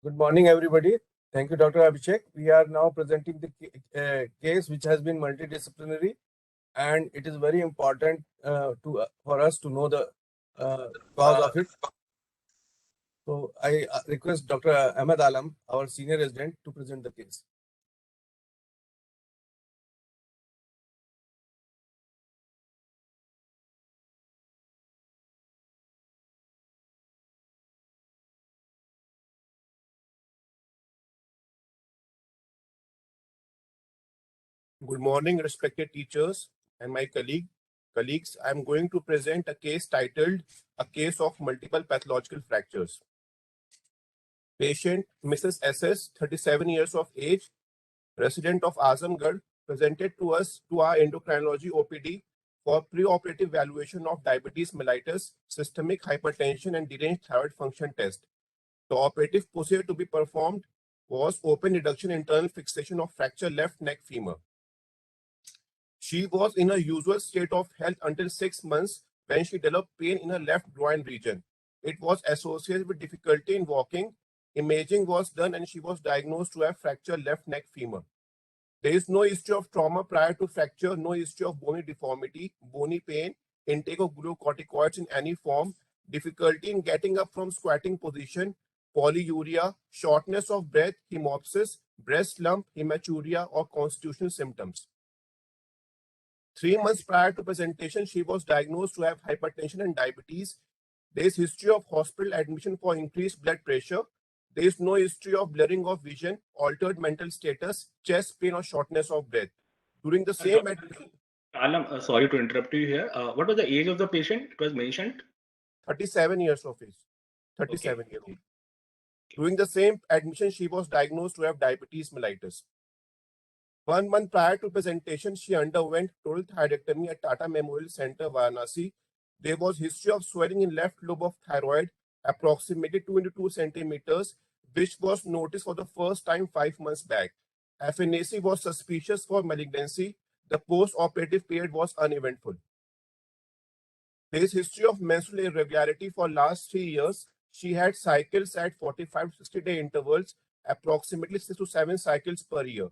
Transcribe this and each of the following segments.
Good morning, everybody. Thank you, Dr. Abhishek. We are now presenting the case which has been multidisciplinary, and it is very important for us to know the cause of it. So I request Dr. Ahmed Alam, our senior resident, to present the case. Good morning, respected teachers and my colleagues. I am going to present a case titled A Case of Multiple Pathological Fractures. Patient Mrs. SS, 37 years of age, resident of Azamgarh, presented to us to our endocrinology OPD for pre-operative evaluation of diabetes mellitus, systemic hypertension and deranged thyroid function test. The operative procedure to be performed was open reduction internal fixation of fracture left neck femur. She was in a usual state of health until 6 months when she developed pain in her left groin region. It was associated with difficulty in walking. Imaging was done and she was diagnosed to have fractured left neck femur. There is no history of trauma prior to fracture, no history of bony deformity, bony pain, intake of glucocorticoids in any form, difficulty in getting up from squatting position, polyuria, shortness of breath, hemopsis, breast lump, hematuria, or constitutional symptoms. 3 months prior to presentation, she was diagnosed to have hypertension and diabetes. There is history of hospital admission for increased blood pressure. There is no history of blurring of vision, altered mental status, chest pain, or shortness of breath. During the same admission... Alam, sorry to interrupt you here. What was the age of the patient? It was mentioned? 37 years of age. 37 years old. During the same admission, she was diagnosed to have diabetes mellitus. 1 month prior to presentation, she underwent total thyroidectomy at Tata Memorial Center, Varanasi. There was history of swelling in left lobe of thyroid, approximately 2 into 2 centimeters, which was noticed for the first time 5 months back. FNAC was suspicious for malignancy. The post-operative period was uneventful. There is history of menstrual irregularity for last 3 years. She had cycles at 45 to 60-day intervals, approximately 6 to 7 cycles per year.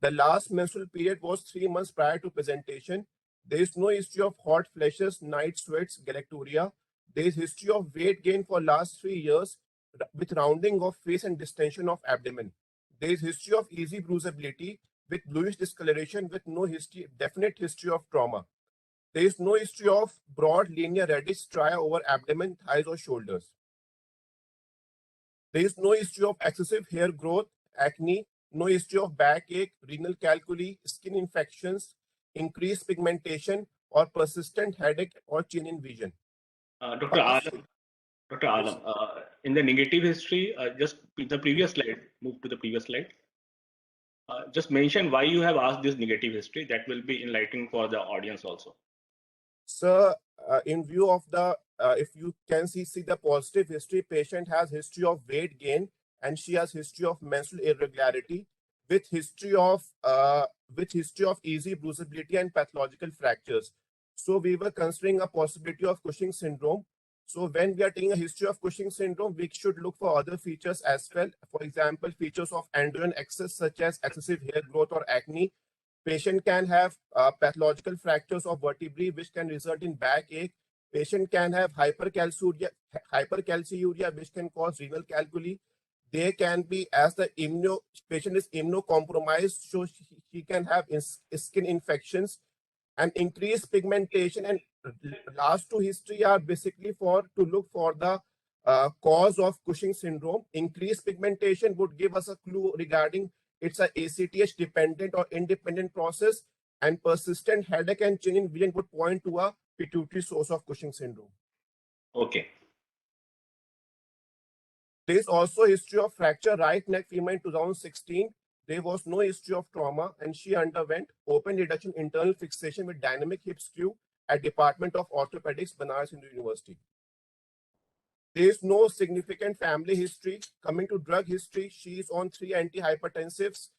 The last menstrual period was 3 months prior to presentation. There is no history of hot flashes, night sweats, galacturia. There is history of weight gain for last 3 years with rounding of face and distension of abdomen. There is history of easy bruisability with bluish discoloration with no definite history of trauma. There is no history of broad linear reddish stria over abdomen, thighs, or shoulders. There is no history of excessive hair growth, acne, no history of backache, renal calculi, skin infections, increased pigmentation, or persistent headache or change in vision. Dr. Alam, in the negative history, just the previous slide, move to the previous slide. Just mention why you have asked this negative history. That will be enlightening for the audience also. Sir, in view of the, if you can see the positive history, patient has history of weight gain and she has history of menstrual irregularity with history of easy bruisability and pathological fractures. So we were considering a possibility of Cushing syndrome. So when we are taking a history of Cushing syndrome, we should look for other features as well. For example, features of androgen excess such as excessive hair growth or acne. Patient can have pathological fractures of vertebrae which can result in backache. Patient can have hypercalciuria which can cause renal calculi. They can be, as the patient is immunocompromised, so she can have skin infections and increased pigmentation. And last two history are basically to look for the cause of Cushing syndrome. Increased pigmentation would give us a clue regarding it's a ACTH dependent or independent process, and persistent headache and change in vision would point to a pituitary source of Cushing syndrome. Okay. There is also history of fracture right neck femur in 2016. There was no history of trauma, and she underwent open reduction internal fixation with dynamic hip screw at Department of Orthopedics, Banaras Hindu University. There is no significant family history. Coming to drug history, she is on 3 antihypertensives,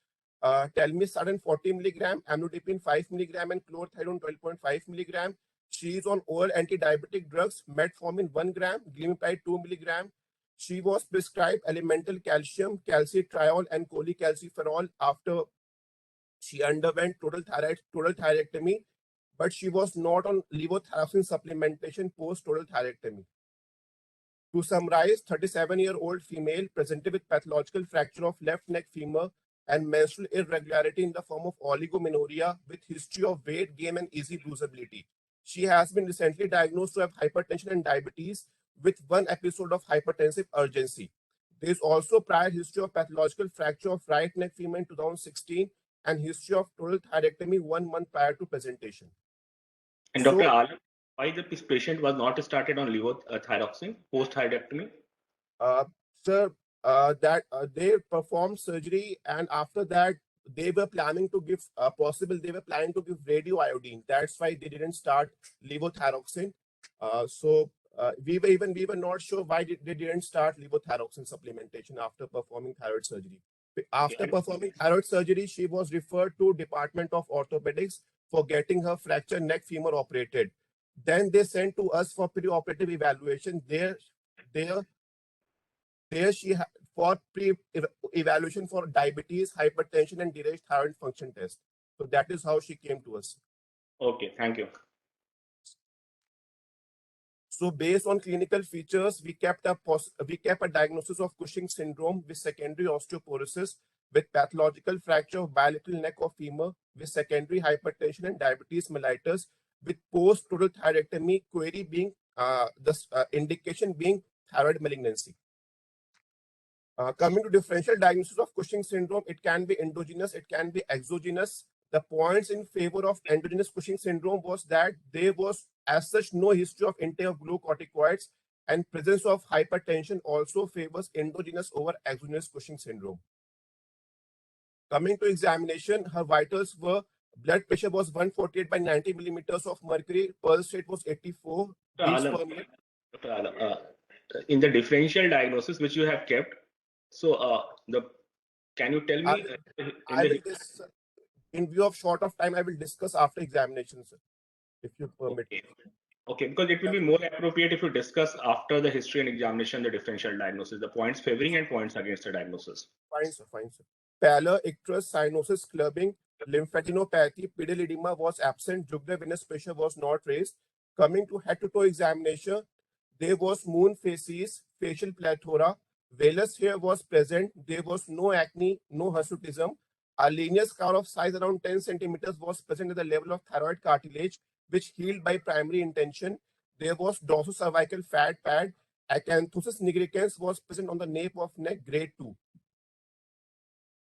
telmisartan 40 mg, amlodipine 5 mg, and chlorothiazide 12.5 mg. She is on oral anti-diabetic drugs, metformin 1 gram, glimepiride 2 mg. She was prescribed elemental calcium, calcitriol, and cholecalciferol after she underwent total thyroidectomy, but she was not on levothyroxine supplementation post total thyroidectomy. To summarize, 37-year-old female presented with pathological fracture of left neck femur and menstrual irregularity in the form of oligomenorrhea with history of weight gain and easy bruisability. She has been recently diagnosed to have hypertension and diabetes with one episode of hypertensive urgency. There is also prior history of pathological fracture of right neck femur in 2016 and history of total thyroidectomy 1 month prior to presentation. And Dr. Alam, why this patient was not started on levothyroxine post thyroidectomy? Sir, they performed surgery, and after that they were planning to give they were planning to give radioiodine. That's why they didn't start levothyroxine. We were not sure why they didn't start levothyroxine supplementation after performing thyroid surgery. After performing thyroid surgery, she was referred to Department of Orthopedics for getting her fractured neck femur operated. Then they sent to us for pre-operative evaluation. There she for pre-evaluation for diabetes, hypertension, and delayed thyroid function test. So that is how she came to us. Okay, thank you. So based on clinical features, we kept a diagnosis of Cushing syndrome with secondary osteoporosis with pathological fracture of bilateral neck of femur with secondary hypertension and diabetes mellitus with post-total thyroidectomy, query being indication being thyroid malignancy. Coming to differential diagnosis of Cushing syndrome, it can be endogenous, it can be exogenous. The points in favor of endogenous Cushing syndrome was that there was as such no history of intake of glucocorticoids, and presence of hypertension also favors endogenous over exogenous Cushing syndrome. Coming to examination, her vitals were blood pressure was 148 by 90 millimeters of mercury, pulse rate was 84 beats per minute. Dr. Alam, in the differential diagnosis which you have kept, so can you tell me? In view of short of time, I will discuss after examination, sir, if you permit. Okay, because it will be more appropriate if you discuss after the history and examination the differential diagnosis, the points favoring and points against the diagnosis. Fine, sir. Fine, sir. Pallor, icterus, cyanosis, clubbing, lymphadenopathy, pedal edema was absent, jugular venous pressure was not raised. Coming to head-to-toe examination, there was moon facies, facial plethora, vellus hair was present, there was no acne, no hirsutism. A linear scar of size around 10 centimeters was present at the level of thyroid cartilage, which healed by primary intention. There was dorsocervical fat pad. Acanthosis nigricans was present on the nape of neck, grade 2.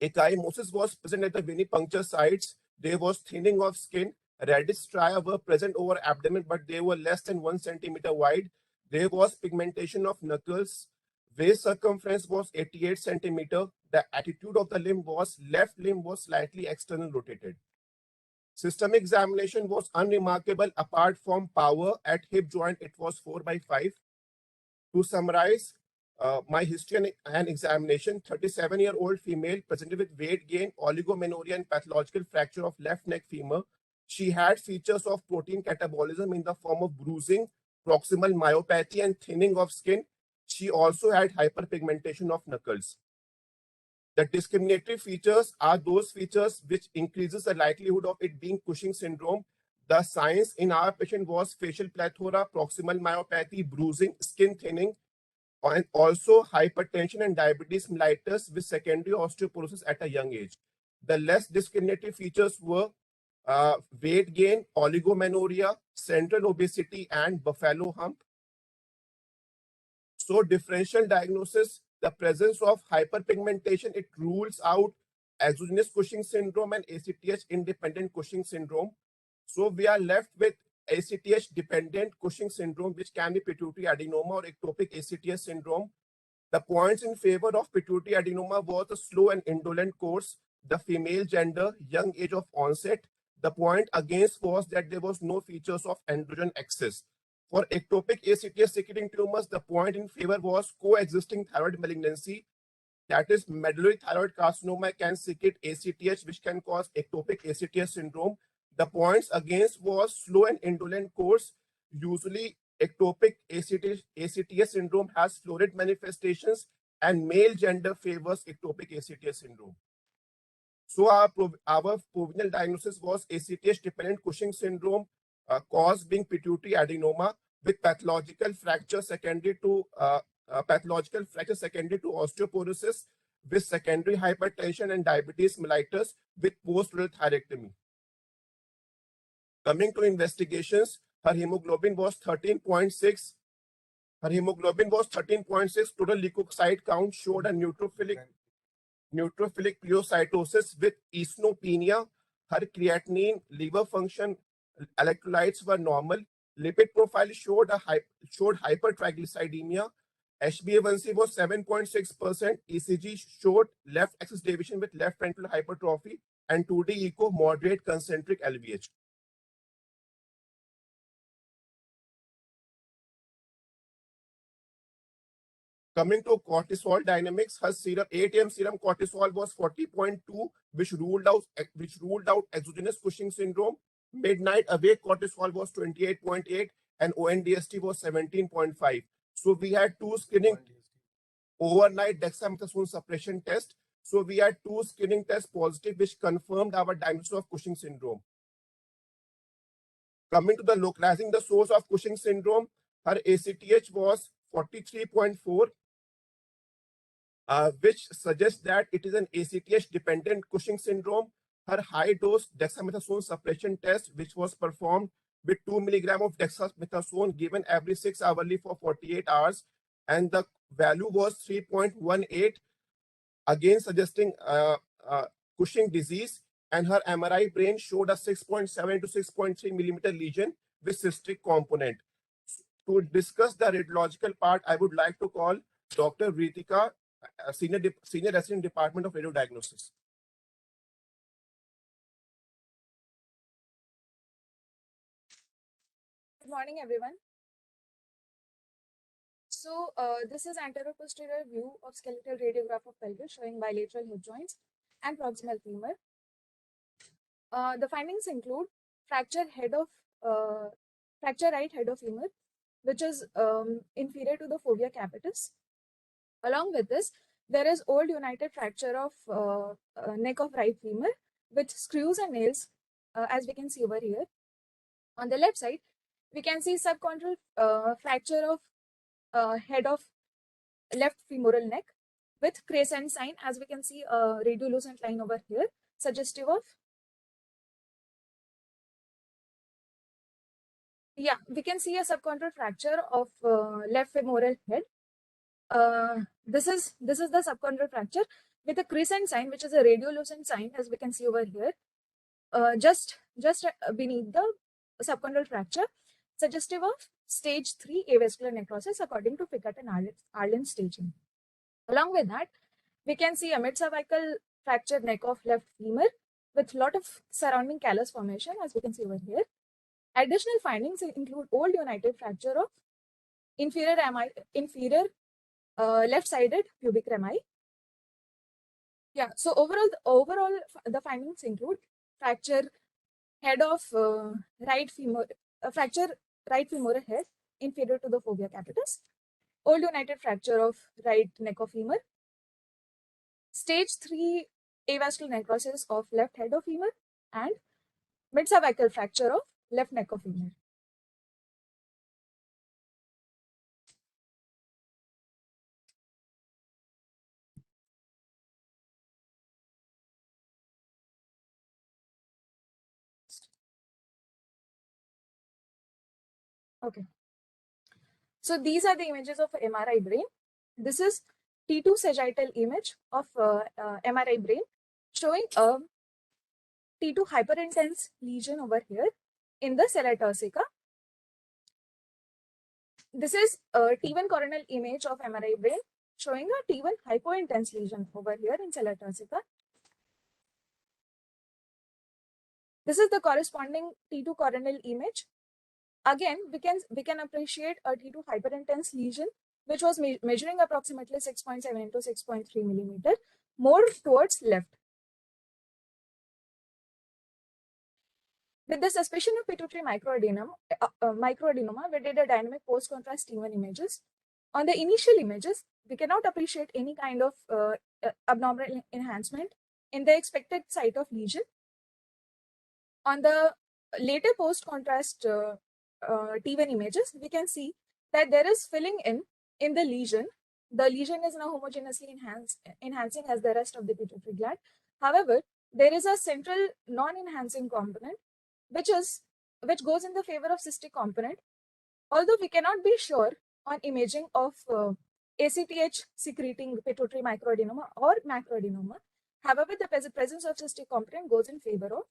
Ecchymosis was present at the venipuncture sites. There was thinning of skin. Reddish stria were present over abdomen, but they were less than 1 centimeter wide. There was pigmentation of knuckles. Waist circumference was 88 centimeter. The attitude of the limb was left limb was slightly external rotated. System examination was unremarkable apart from power. At hip joint, it was 4 by 5. To summarize, my history and examination, 37-year-old female presented with weight gain, oligomenorrhea, and pathological fracture of left neck femur. She had features of protein catabolism in the form of bruising, proximal myopathy, and thinning of skin. She also had hyperpigmentation of knuckles. The discriminatory features are those features which increases the likelihood of it being Cushing syndrome. The signs in our patient was facial plethora, proximal myopathy, bruising, skin thinning, and also hypertension and diabetes mellitus with secondary osteoporosis at a young age. The less discriminatory features were weight gain, oligomenorrhea, central obesity, and buffalo hump. So differential diagnosis, the presence of hyperpigmentation, it rules out exogenous Cushing syndrome and ACTH independent Cushing syndrome. So we are left with ACTH dependent Cushing syndrome, which can be pituitary adenoma or ectopic ACTH syndrome. The points in favor of pituitary adenoma was a slow and indolent course, the female gender, young age of onset. The point against was that there was no features of androgen excess. For ectopic ACTH secreting tumors, the point in favor was coexisting thyroid malignancy. That is, medullary thyroid carcinoma can secrete ACTH, which can cause ectopic ACTH syndrome. The points against was slow and indolent course. Usually, ectopic ACTS syndrome has florid manifestations and male gender favors ectopic ACTS syndrome. So our provisional diagnosis was ACTH-dependent Cushing syndrome, cause being pituitary adenoma with pathological fracture secondary to osteoporosis with secondary hypertension and diabetes mellitus with post-renal thyroidectomy. Coming to investigations, her hemoglobin was 13.6. Total leukocyte count showed a neutrophilic pleocytosis with eosinopenia. Her creatinine, liver function, electrolytes were normal. Lipid profile showed hypertriglyceridemia. HbA1c was 7.6%. ECG showed left axis deviation with left ventricular hypertrophy and 2D echo moderate concentric LVH. Coming to cortisol dynamics, her serum 8 AM serum cortisol was 40.2, which ruled out exogenous Cushing syndrome. Midnight awake cortisol was 28.8 and ONDST was 17.5. So we had two screening overnight dexamethasone suppression test. So we had two screening tests positive, which confirmed our diagnosis of Cushing syndrome. Coming to the localizing the source of Cushing syndrome, her ACTH was 43.4. Which suggests that it is an ACTH-dependent Cushing syndrome. Her high-dose dexamethasone suppression test, which was performed with 2 mg of dexamethasone given every 6 hourly for 48 hours, and the value was 3.18, again suggesting Cushing disease. And her MRI brain showed a 6.7 to 6.3 millimeter lesion with cystic component. To discuss the radiological part, I would like to call Dr. Ritika, Senior Resident Department of Radiodiagnosis. Good morning, everyone. So this is anteroposterior view of skeletal radiograph of pelvis showing bilateral hip joints and proximal femur. The findings include fracture right head of femur, which is inferior to the fovea capitis. Along with this, there is old united fracture of neck of right femur with screws and nails, as we can see over here. On the left side, we can see subchondral fracture of head of left femoral neck with crescent sign, as we can see a radiolucent line over here, suggestive of, we can see a subchondral fracture of left femoral head. This is the subchondral fracture with a crescent sign, which is a radiolucent sign, as we can see over here, just beneath the subchondral fracture, suggestive of stage 3 avascular necrosis according to Pickett and Arlen staging. Along with that, we can see a mid-cervical fractured neck of left femur with lot of surrounding callus formation, as we can see over here. Additional findings include old united fracture of inferior left-sided pubic rami. So overall, the findings include fracture head of right femoral head inferior to the fovea capitis, old united fracture of right neck of femur, stage 3 avascular necrosis of left head of femur, and mid-cervical fracture of left neck of femur. Okay. So these are the images of MRI brain. This is T2 sagittal image of MRI brain showing a T2 hyperintense lesion over here in the sella turcica. This is a T1 coronal image of MRI brain showing a T1 hypointense lesion over here in sella turcica. This is the corresponding T2 coronal image. Again, we can appreciate a T2 hyperintense lesion, which was measuring approximately 6.7 into 6.3 millimeter, more towards left. With the suspicion of pituitary microadenoma, we did a dynamic post-contrast T1 images. On the initial images, we cannot appreciate any kind of abnormal enhancement in the expected site of lesion. On the later post-contrast T1 images, we can see that there is filling in the lesion. The lesion is now homogeneously enhancing as the rest of the pituitary gland. However, there is a central non-enhancing component which goes in the favor of cystic component. Although we cannot be sure on imaging of ACTH secreting pituitary microadenoma or macroadenoma, however, the presence of cystic component goes in favor of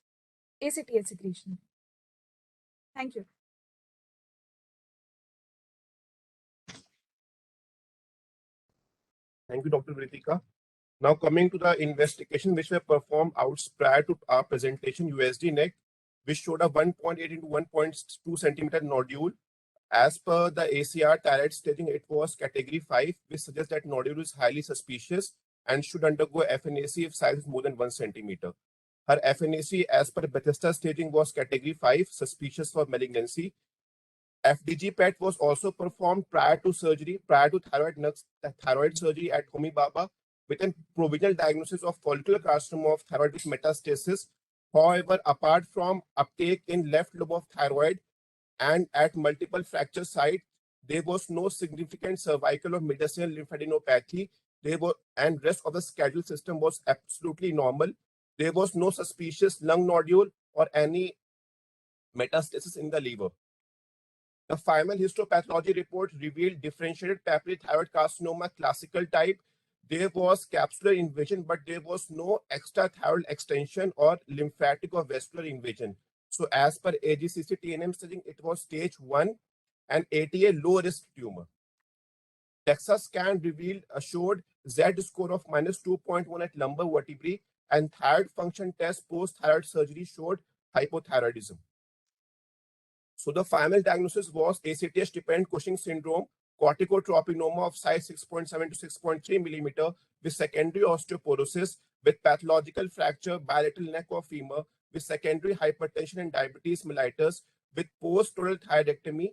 ACTH secretion. Thank you. Thank you, Dr. Vritika. Now coming to the investigation which were performed out prior to our presentation, USD neck, which showed a 1.8 into 1.2 centimeter nodule. As per the ACR thyroid staging, it was category 5, which suggests that nodule is highly suspicious and should undergo FNAC if size is more than 1 centimeter. Her FNAC as per Bethesda staging was category 5, suspicious for malignancy. FDG PET was also performed prior to surgery, prior to thyroid surgery at Homi Baba, with a provisional diagnosis of follicular carcinoma of thyroid with metastasis. However, apart from uptake in left lobe of thyroid and at multiple fracture sites, there was no significant cervical or mediastinal lymphadenopathy. And rest of the schedule system was absolutely normal. There was no suspicious lung nodule or any metastasis in the liver. The final histopathology report revealed differentiated papillary thyroid carcinoma classical type. There was capsular invasion, but there was no extra thyroid extension or lymphatic or vascular invasion. So as per AGCC TNM staging, it was stage 1 and ATA low risk tumor. DEXA scan showed Z score of -2.1 at lumbar vertebrae, and thyroid function test post thyroid surgery showed hypothyroidism. So the final diagnosis was ACTH dependent Cushing syndrome, corticotropinoma of size 6.7 to 6.3 millimeter with secondary osteoporosis with pathological fracture, bilateral neck or femur with secondary hypertension and diabetes mellitus with post-total thyroidectomy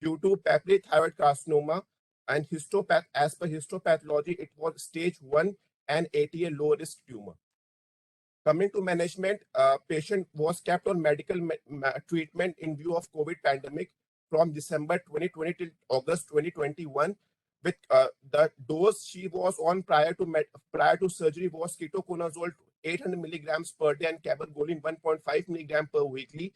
due to papillary thyroid carcinoma, and as per histopathology, it was stage 1 and ATA low risk tumor. Coming to management, patient was kept on medical treatment in view of COVID pandemic from December 2020 till August 2021. With the dose she was on prior to surgery was ketoconazole 800 milligrams per day and cabergoline 1.5 milligram per weekly.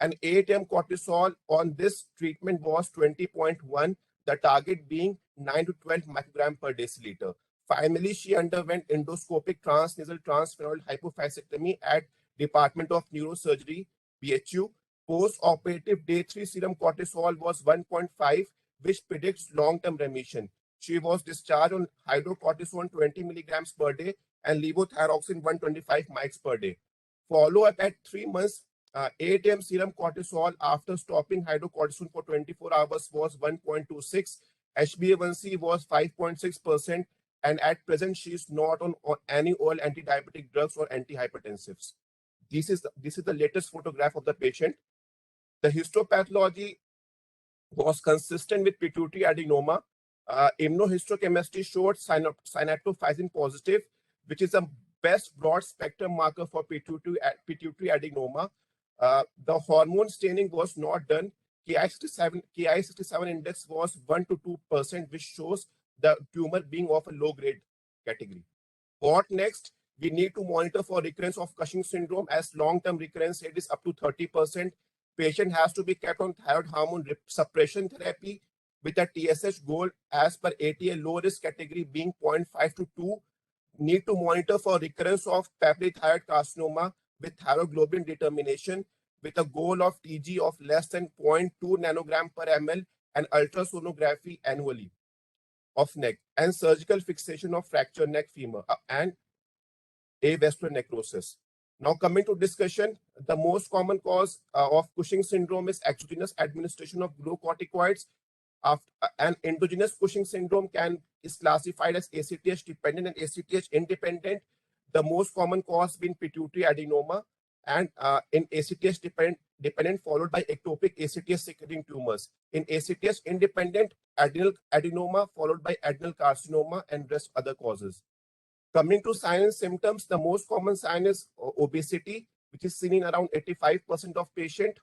And 8 cortisol on this treatment was 20.1, the target being 9 to 12 microgram per deciliter. Finally, she underwent endoscopic transnasal transphenyl hypophyseectomy at Department of Neurosurgery, BHU. Post-operative day 3 serum cortisol was 1.5, which predicts long-term remission. She was discharged on hydrocortisone 20 milligrams per day and levothyroxine 125 mics per day. Follow-up at 3 months, 8 AM serum cortisol after stopping hydrocortisone for 24 hours was 1.26. HbA1c was 5.6%. And at present, she is not on any oral anti-diabetic drugs or antihypertensives. This is the latest photograph of the patient. The histopathology was consistent with pituitary adenoma. Immunohistochemistry showed synaptophysin positive, which is the best broad spectrum marker for pituitary adenoma. The hormone staining was not done. Ki-67 index was 1 to 2%, which shows the tumor being of a low-grade category. What next? We need to monitor for recurrence of Cushing syndrome, as long-term recurrence rate is up to 30%. Patient has to be kept on thyroid hormone suppression therapy with a TSH goal as per ATA low-risk category being 0.5 to 2. Need to monitor for recurrence of papillary thyroid carcinoma with thyroglobulin determination with a goal of TG of less than 0.2 nanogram per ml and ultrasonography annually of neck and surgical fixation of fractured neck femur and avascular necrosis. Now coming to discussion, the most common cause of Cushing syndrome is exogenous administration of glucocorticoids. An endogenous Cushing syndrome is classified as ACTH dependent and ACTH independent. The most common cause being pituitary adenoma. and in ACTH dependent followed by ectopic ACTH secreting tumors. In ACTH independent, adrenal adenoma followed by adrenal carcinoma and rest other causes. Coming to signs and symptoms, the most common sign is obesity, which is seen in around 85% of patients.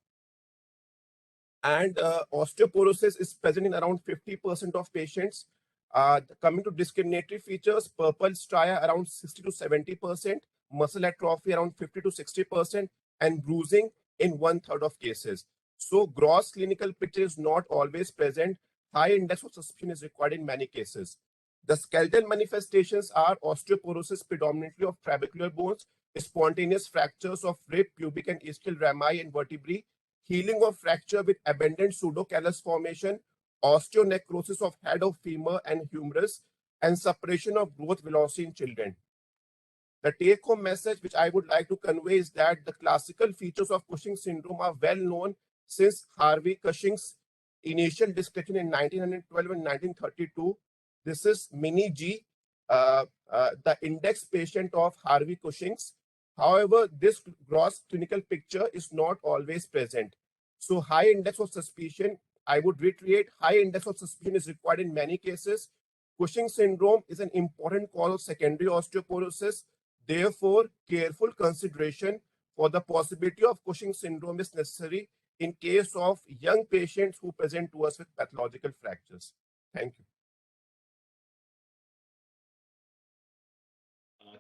And osteoporosis is present in around 50% of patients. Coming to discriminatory features, purple stria around 60 to 70%, muscle atrophy around 50 to 60%, and bruising in 1/3 of cases. So gross clinical picture is not always present. High index of suspicion is required in many cases. The skeletal manifestations are osteoporosis predominantly of trabecular bones, spontaneous fractures of rib, pubic and ischial rami and vertebrae, healing of fracture with abundant pseudocallus formation, osteonecrosis of head of femur and humerus, and suppression of growth velocity in children. The take-home message which I would like to convey is that the classical features of Cushing syndrome are well known since Harvey Cushing's initial description in 1912 and 1932. This is Mini G, the index patient of Harvey Cushing's. However, this gross clinical picture is not always present. So high index of suspicion, I would reiterate, high index of suspicion is required in many cases. Cushing syndrome is an important cause of secondary osteoporosis. Therefore, careful consideration for the possibility of Cushing syndrome is necessary in case of young patients who present to us with pathological fractures. Thank you.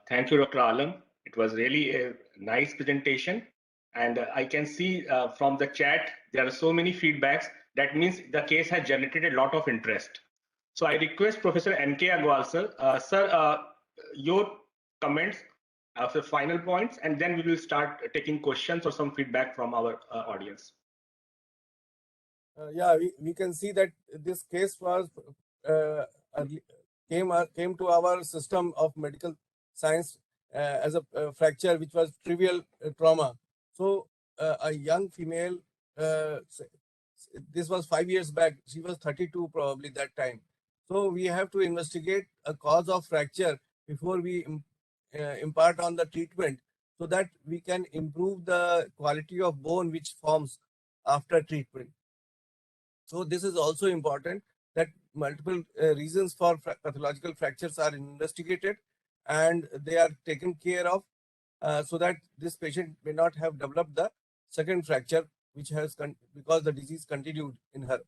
Thank you, Dr. Alam. It was really a nice presentation. And I can see from the chat, there are so many feedbacks. That means the case has generated a lot of interest. So I request Professor N.K. Agrawal, sir. Sir, your comments after final points, and then we will start taking questions or some feedback from our audience. Yeah, we can see that this case was came to our system of medical science as a fracture which was trivial trauma. So a young female, this was 5 years back, she was 32 probably that time. So we have to investigate a cause of fracture before we impart on the treatment, so that we can improve the quality of bone which forms after treatment. So this is also important, that multiple reasons for pathological fractures are investigated and they are taken care of, so that this patient may not have developed the second fracture, which has because the disease continued in her.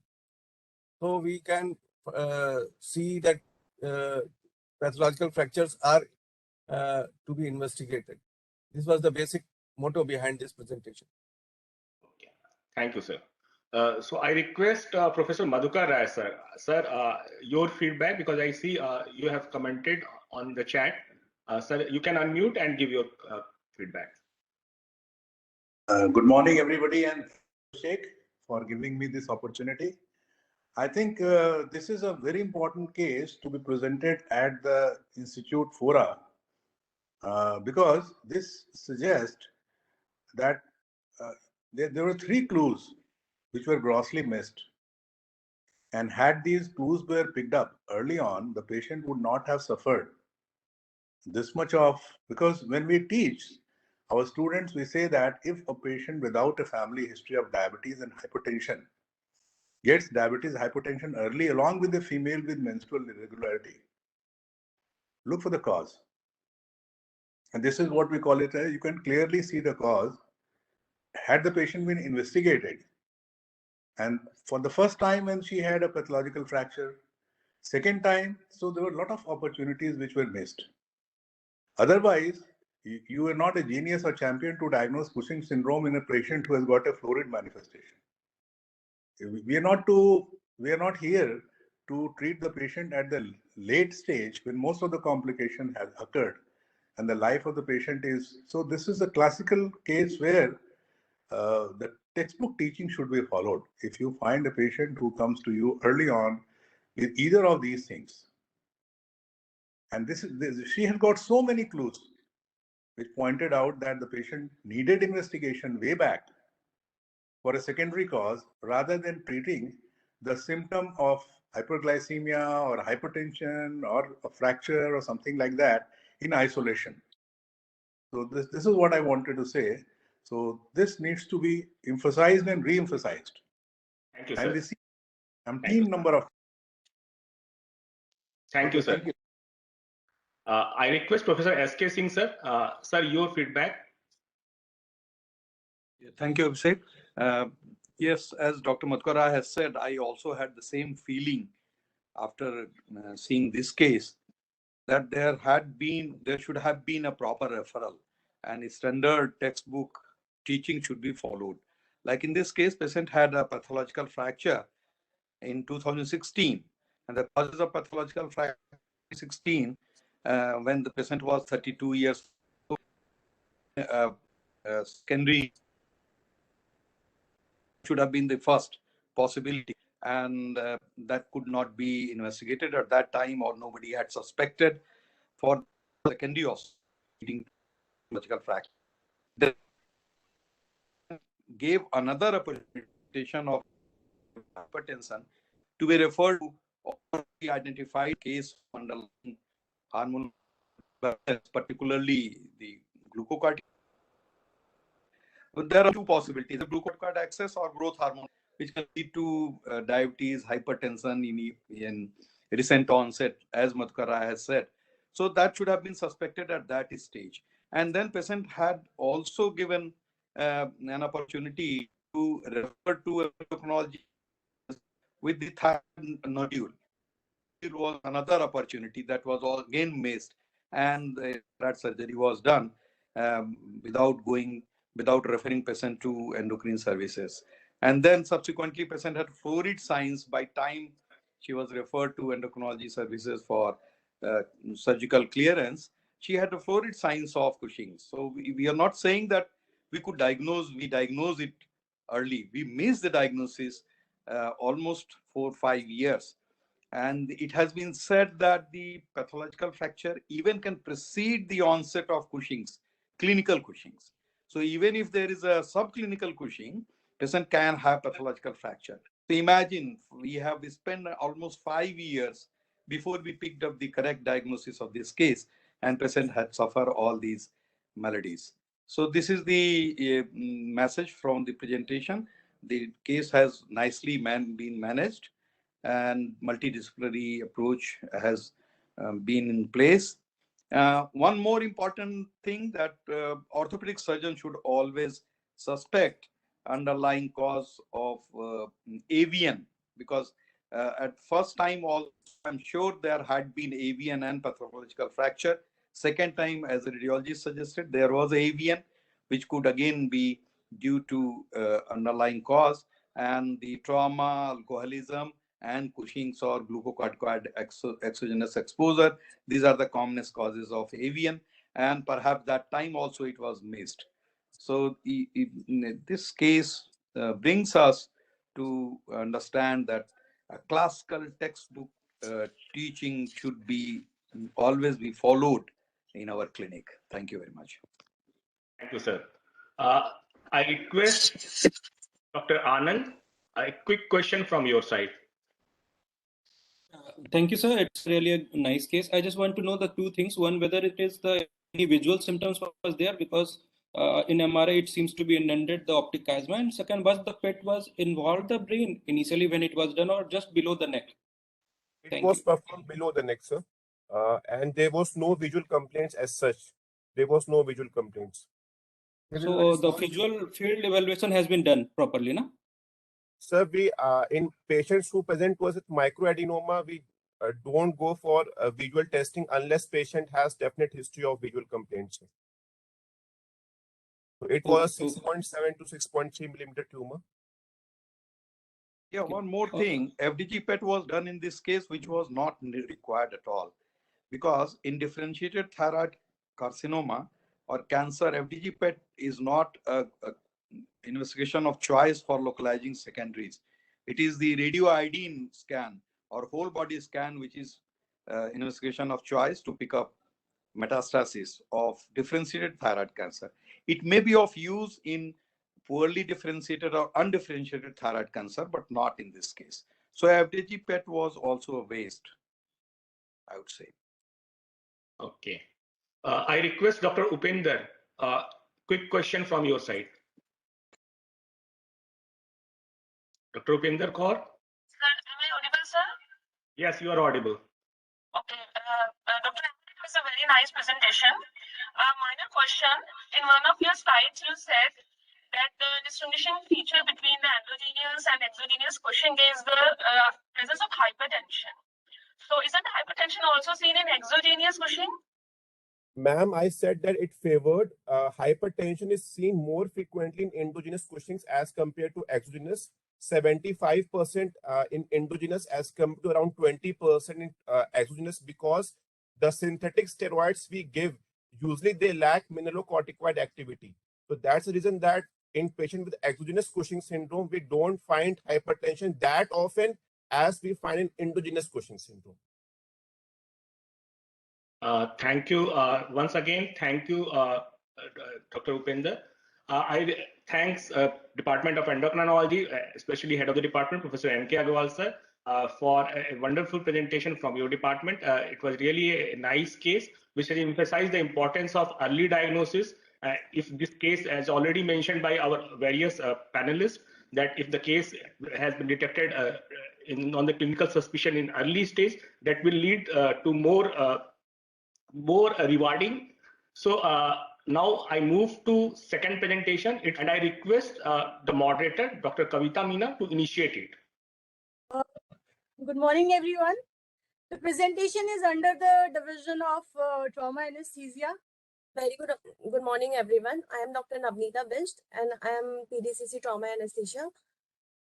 So we can see that pathological fractures are to be investigated. This was the basic motto behind this presentation. Okay. Thank you, sir. So I request Professor Madhukar Rai, sir. Sir, your feedback, because I see you have commented on the chat. Sir, you can unmute and give your feedback. Good morning, everybody, and Sheikh for giving me this opportunity. I think this is a very important case to be presented at the Institute Fora because this suggests that there were 3 clues which were grossly missed. And had these clues were picked up early on, the patient would not have suffered this much of, because when we teach our students, we say that if a patient without a family history of diabetes and hypertension gets diabetes, hypertension early, along with a female with menstrual irregularity, look for the cause. And this is what we call it, you can clearly see the cause. Had the patient been investigated, and for the first time when she had a pathological fracture, second time, so there were a lot of opportunities which were missed. Otherwise, you are not a genius or champion to diagnose Cushing syndrome in a patient who has got a florid manifestation. We are not here to treat the patient at the late stage when most of the complication has occurred and the life of the patient is. So this is a classical case where the textbook teaching should be followed. If you find a patient who comes to you early on with either of these things, and she had got so many clues which pointed out that the patient needed investigation way back for a secondary cause rather than treating the symptom of hyperglycemia or hypertension or a fracture or something like that in isolation. So this is what I wanted to say, So this needs to be emphasized and re-emphasized. Thank you, And sir. this Thank umpteen you. number of. Thank you, Okay, sir. thank you. I request Professor S.K. Singh, sir. Sir, your feedback. Thank you, Abhishek. Yes, as Dr. Madhukar has said, I also had the same feeling after seeing this case, that there should have been a proper referral and a standard textbook teaching should be followed. Like in this case, patient had a pathological fracture in 2016, and the causes of pathological fracture 2016 when the patient was 32 years old, secondary should have been the first possibility, and that could not be investigated at that time, or nobody had suspected for secondary leading to pathological fracture. They gave another interpretation of hypertension to be referred to already identified case of underlying hormonal, particularly the glucocorticoid. There are two possibilities: the glucocorticoid excess or growth hormone, which can lead to diabetes, hypertension in recent onset, as Madhukara has said. So that should have been suspected at that stage. And then patient had also given an opportunity to refer to endocrinology with the thyroid nodule. It was another opportunity that was again missed, and that surgery was done without referring patient to endocrine services. And then subsequently, patient had fluorid signs by time she was referred to endocrinology services for surgical clearance. She had the fluorid signs of Cushing. So we are not saying that we diagnose it early. We missed the diagnosis almost 4 or 5 years. And it has been said that the pathological fracture even can precede the onset of Cushing's, clinical Cushing's. So even if there is a subclinical Cushing, patient can have pathological fracture. So imagine we spent almost 5 years before we picked up the correct diagnosis of this case, and patient had suffered all these maladies. So this is the message from the presentation. The case has nicely been managed, and multidisciplinary approach has been in place. One more important thing, that orthopedic surgeon should always suspect underlying cause of avian, because at first time also I'm sure there had been avian and pathological fracture. Second time, as the radiologist suggested, there was avian, which could again be due to underlying cause, and the trauma, alcoholism, and Cushing's or glucocorticoid exogenous exposure. These are the commonest causes of avian, and perhaps that time also it was missed. So this case brings us to understand that a classical textbook teaching should be always be followed in our clinic. Thank you very much. Thank you, sir. I request Dr. Anand, a quick question from your side. Thank you, sir. It's really a nice case. I just want to know the two things. One, whether it is any visual symptoms was there, because in MRI it seems to be indented the optic chiasma. And second, was the PET was involved the brain initially when it was done, or just below the neck? It was performed below the neck, sir. And there was no visual complaints as such. There was no visual complaints. So the visual field evaluation has been done properly, no? Sir, we in patients who present to us with microadenoma, we don't go for visual testing unless patient has definite history of visual complaints. So it was 6.7 to 6.3 millimeter tumor. Yeah, one more thing. FDG PET was done in this case, which was not required at all, because in differentiated thyroid carcinoma or cancer, FDG PET is not a investigation of choice for localizing secondaries. It is the radioiodine scan or whole body scan, which is investigation of choice to pick up metastasis of differentiated thyroid cancer. It may be of use in poorly differentiated or undifferentiated thyroid cancer, but not in this case. So FDG PET was also a waste, I would say. Okay. I request Dr. Upender, quick question from your side. Dr. Upinder Kaur? Sir, am I audible, sir? Yes, you are audible. Okay. Dr. It was a very nice presentation. Minor question. In one of your slides, you said that the distinguishing feature between the endogenous and exogenous Cushing is the presence of hypertension. So isn't hypertension also seen in exogenous Cushing? Ma'am, I said that it favored hypertension is seen more frequently in endogenous Cushing's as compared to exogenous. 75% in endogenous as compared to around 20% in exogenous, because the synthetic steroids we give, usually they lack mineralocorticoid activity. So that's the reason that in patients with exogenous Cushing syndrome, we don't find hypertension that often as we find in endogenous Cushing syndrome. Thank you. Once again, thank you, Dr. Upinder. Thanks Department of Endocrinology, especially Head of the Department, Professor N.K. Agarwal sir, for a wonderful presentation from your department. It was really a nice case, which has emphasized the importance of early diagnosis. If this case, as already mentioned by our various panelists, that if the case has been detected on the clinical suspicion in early stage, that will lead to more rewarding. So now I move to second presentation, and I request the moderator, Dr. Kavita Meena, to initiate it. Good morning, everyone. The presentation is under the division of trauma anesthesia. Very good morning, everyone. I am Dr. Navneeta Bisht, and I am PDCC trauma anesthesia.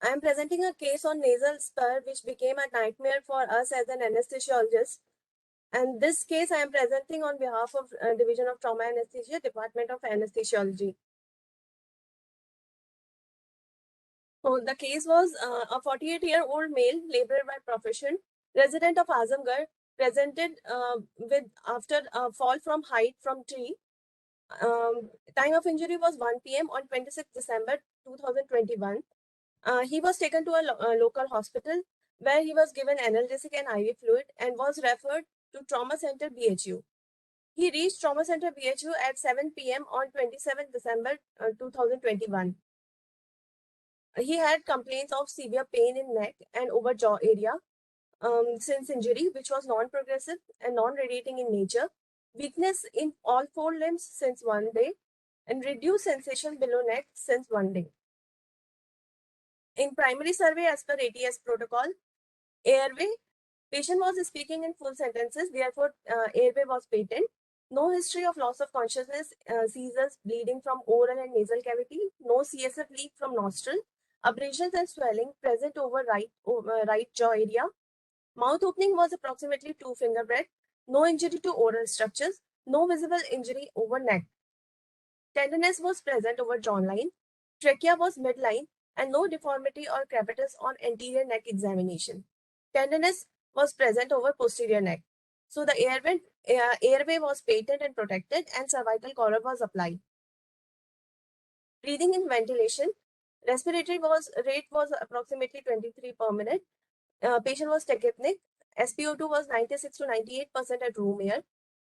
I am presenting a case on nasal spur, which became a nightmare for us as an anesthesiologist. And this case I am presenting on behalf of Division of Trauma Anesthesia, Department of Anesthesiology. So the case was a 48-year-old male, laborer by profession, resident of Azamgarh, presented after a fall from height from tree. Time of injury was 1 p.m. on 26 December 2021. He was taken to a local hospital where he was given analgesic and IV fluid and was referred to Trauma Center BHU. He reached Trauma Center BHU at 7 p.m. on 27 December 2021. He had complaints of severe pain in neck and over jaw area since injury, which was non-progressive and non-radiating in nature, weakness in all 4 limbs since 1 day, and reduced sensation below neck since 1 day. In primary survey as per ATS protocol, airway, patient was speaking in full sentences, therefore airway was patent. No history of loss of consciousness, seizures, bleeding from oral and nasal cavity, no CSF leak from nostril, abrasions and swelling present over right jaw area. Mouth opening was approximately 2 finger breadth, no injury to oral structures, no visible injury over neck. Tenderness was present over jawline, trachea was midline, and no deformity or crepitus on anterior neck examination. Tenderness was present over posterior neck. So the airway was patent and protected, and cervical collar was applied. Breathing and ventilation, respiratory rate was approximately 23 per minute. Patient was tachypneic. SpO2 was 96 to 98% at room air.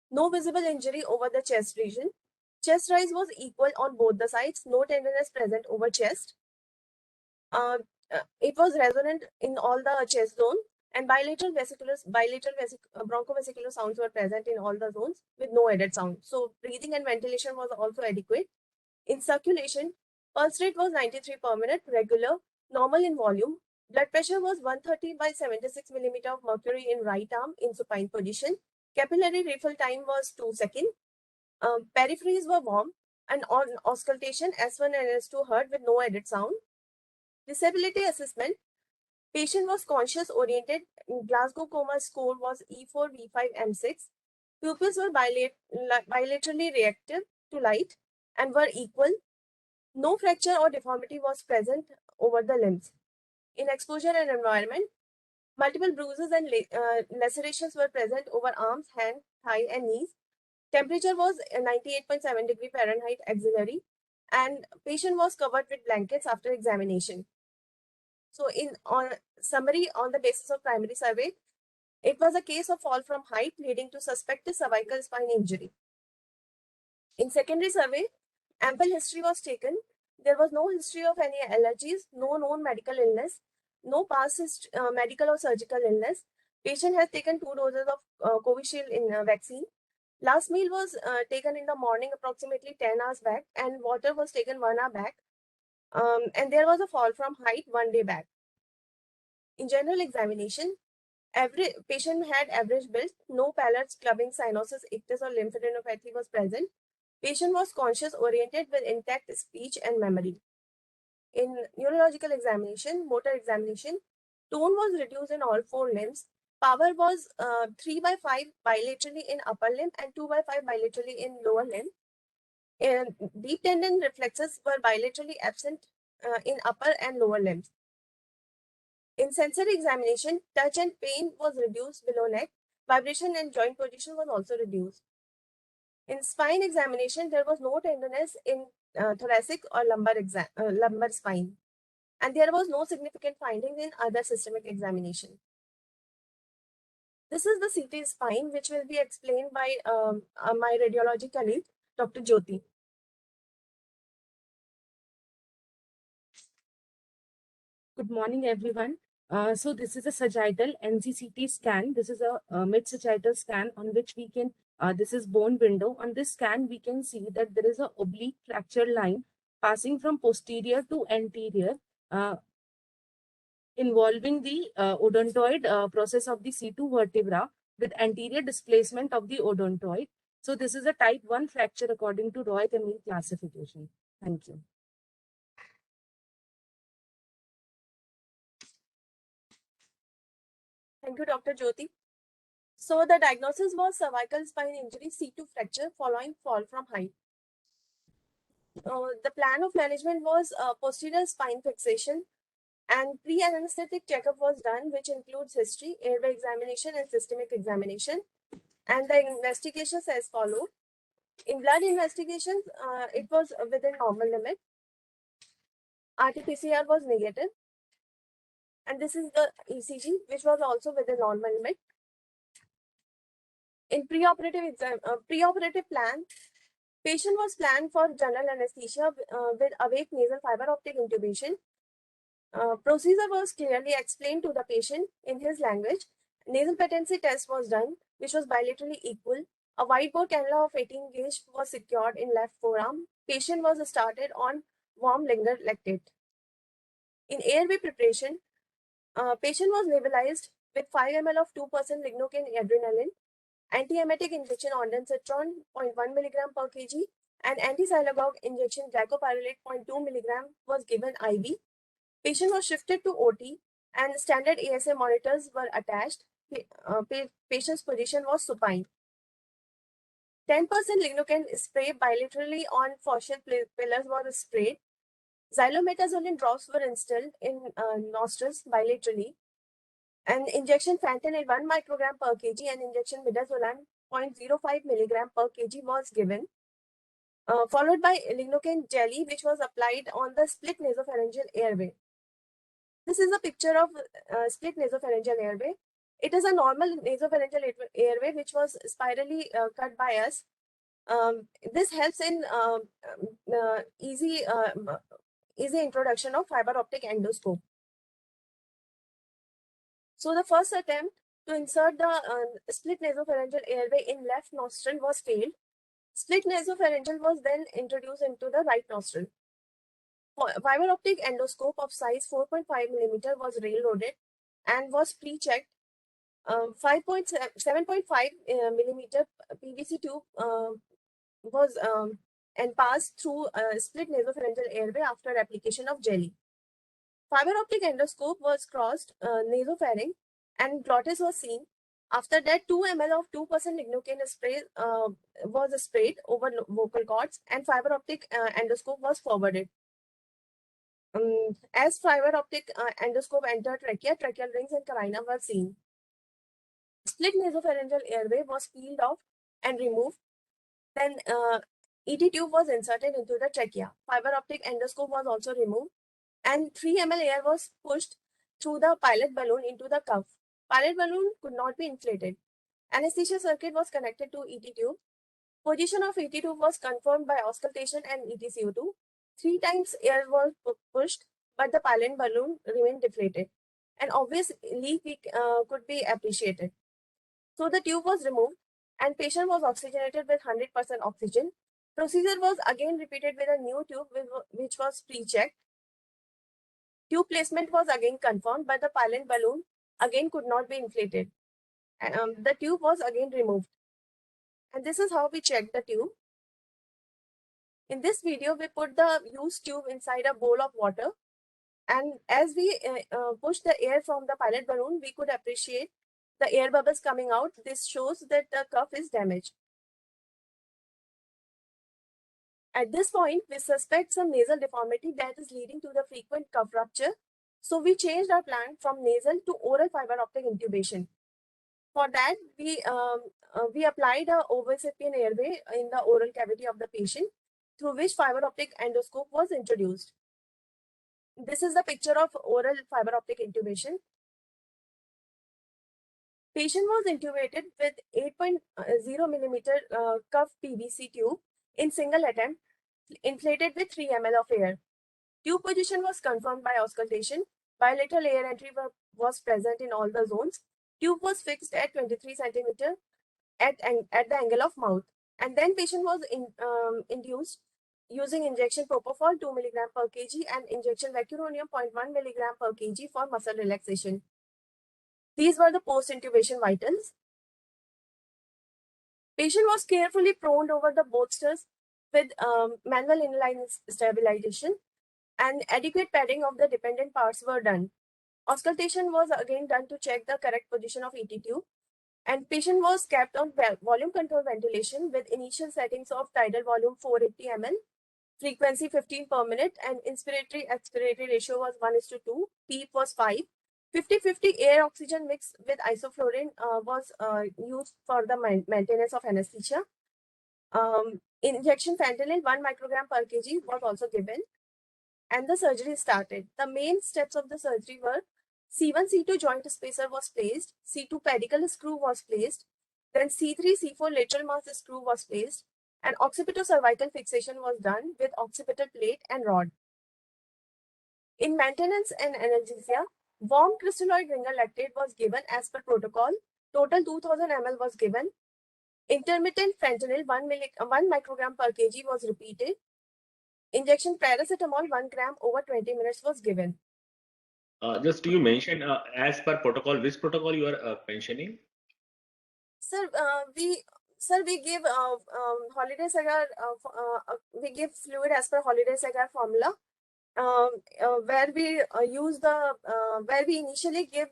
No visible injury over the chest region. Chest rise was equal on both the sides. No tenderness present over chest. It was resonant in all the chest zone, and bilateral bronchovesicular sounds were present in all the zones with no added sound. So breathing and ventilation was also adequate. In circulation, pulse rate was 93 per minute, regular, normal in volume. Blood pressure was 130 by 76 millimeter of mercury in right arm in supine position. Capillary refill time was 2 seconds. Peripheries were warm, and on auscultation, S1 and S2 heard with no added sound. Disability assessment, patient was conscious oriented. Glasgow coma score was E4, V5, M6. Pupils were bilaterally reactive to light and were equal. No fracture or deformity was present over the limbs. In exposure and environment, multiple bruises and lacerations were present over arms, hand, thigh, and knees. Temperature was 98.7 degree Fahrenheit axillary, and patient was covered with blankets after examination. So on summary, on the basis of primary survey, it was a case of fall from height leading to suspected cervical spine injury. In secondary survey, Ample history was taken. There was no history of any allergies, no known medical illness, no past medical or surgical illness. Patient has taken 2 doses of Covishield vaccine. Last meal was taken in the morning approximately 10 hours back, and water was taken 1 hour back. And there was a fall from height 1 day back. In general examination, every patient had average build, no pallors, clubbing, cyanosis, ictus, or lymphadenopathy was present. Patient was conscious, oriented with intact speech and memory. In neurological examination, motor examination, tone was reduced in all 4 limbs. Power was 3/5 bilaterally in upper limb and 2/5 bilaterally in lower limb. And deep tendon reflexes were bilaterally absent in upper and lower limbs. In sensory examination, touch and pain was reduced below neck. Vibration and joint position was also reduced. In spine examination, there was no tenderness in thoracic or lumbar spine. And there was no significant findings in other systemic examination. This is the CT spine, which will be explained by my radiology colleague, Dr. Jyoti. Good morning, everyone. So this is a sagittal NCCT scan. This is a mid-sagittal scan on which we can, this is bone window. On this scan, we can see that there is a oblique fracture line passing from posterior to anterior, involving the odontoid process of the C2 vertebra with anterior displacement of the odontoid. So this is a type 1 fracture according to Roy-Camille classification. Thank you. Thank you, Dr. Jyoti. So the diagnosis was cervical spine injury, C2 fracture following fall from height. The plan of management was posterior spine fixation, and pre-anesthetic checkup was done, which includes history, airway examination, and systemic examination. And the investigations as follows. In blood investigations, it was within normal limit. RT-PCR was negative. And this is the ECG, which was also within normal limit. In pre-operative plan, patient was planned for general anesthesia with awake nasal fiber optic intubation. Procedure was clearly explained to the patient in his language. Nasal patency test was done, which was bilaterally equal. A whiteboard cannula of 18 gauge was secured in left forearm. Patient was started on warm linger lactate. In airway preparation, patient was nebulized with 5 ml of 2% lignocaine adrenaline, antiemetic injection ondansetron 0.1 milligram per kg, and anti-sialagogue injection glycopyrrolate 0.2 milligram was given IV. Patient was shifted to OT and standard ASA monitors were attached. Patient's position was supine. 10% lignocaine spray bilaterally on fascial pillars was sprayed. Xylometazoline drops were instilled in nostrils bilaterally. And injection fentanyl 1 microgram per kg and injection midazolam 0.05 milligram per kg was given. Followed by lignocaine jelly, which was applied on the split nasopharyngeal airway. This is a picture of split nasopharyngeal airway. It is a normal nasopharyngeal airway which was spirally cut by us. This helps in easy introduction of fiber optic endoscope. So the first attempt to insert the split nasopharyngeal airway in left nostril was failed. Split nasopharyngeal was then introduced into the right nostril. Fiber optic endoscope of size 4.5 millimeter was railroaded and was pre-checked. 7.5 millimeter PVC tube was and passed through split nasopharyngeal airway after application of jelly. Fiber optic endoscope was crossed nasopharynx and glottis was seen. After that, 2 ml of 2% lignocaine spray was sprayed over vocal cords and fiber optic endoscope was forwarded. As fiber optic endoscope entered trachea, tracheal rings and carina were seen. Split nasopharyngeal airway was peeled off and removed. Then ET tube was inserted into the trachea. Fiber optic endoscope was also removed. And 3 ml air was pushed through the pilot balloon into the cuff. Pilot balloon could not be inflated. Anesthesia circuit was connected to ET tube. Position of ET2 was confirmed by auscultation and ETCO2. 3 times air was pushed, but the pilot balloon remained deflated. An obvious leak could be appreciated. So the tube was removed and patient was oxygenated with 100% oxygen. Procedure was again repeated with a new tube which was pre-checked. Tube placement was again confirmed, but the pilot balloon again could not be inflated. The tube was again removed. And this is how we checked the tube. In this video, we put the used tube inside a bowl of water. And as we pushed the air from the pilot balloon, we could appreciate the air bubbles coming out. This shows that the cuff is damaged. At this point, we suspect some nasal deformity that is leading to the frequent cuff rupture. So we changed our plan from nasal to oral fiber optic intubation. For that, we applied a ovosapien airway in the oral cavity of the patient, through which fiber optic endoscope was introduced. This is the picture of oral fiber optic intubation. Patient was intubated with 8.0 millimeter cuff PVC tube in single attempt, inflated with 3 ml of air. Tube position was confirmed by auscultation. Bilateral air entry was present in all the zones. Tube was fixed at 23 centimeter at the angle of mouth. And then patient was induced using injection propofol 2 mg per kg and injection vecuronium 0.1 mg per kg for muscle relaxation. These were the post-intubation vitals. Patient was carefully proned over the bolsters with manual inline stabilization, and adequate padding of the dependent parts were done. Auscultation was again done to check the correct position of ET tube, and patient was kept on volume control ventilation with initial settings of tidal volume 480 ml, frequency 15 per minute, and inspiratory-expiratory ratio was 1:2, PEEP was 5. 50-50 air oxygen mix with isoflurane was used for the maintenance of anesthesia. Injection fentanyl 1 microgram per kg was also given, and the surgery started. The main steps of the surgery were: C1, C2 joint spacer was placed, C2 pedicle screw was placed, then C3, C4 lateral mass screw was placed, and occipito-cervical fixation was done with occipital plate and rod. In maintenance and anesthesia, warm crystalloid ringer lactate was given as per protocol. Total 2000 ml was given. Intermittent fentanyl 1 microgram per kg was repeated. Injection paracetamol 1 gram over 20 minutes was given. Just you mention as per protocol, which protocol you are mentioning? Sir, we give holiday sagar. We give fluid as per holiday sagar formula, where we use the where we initially give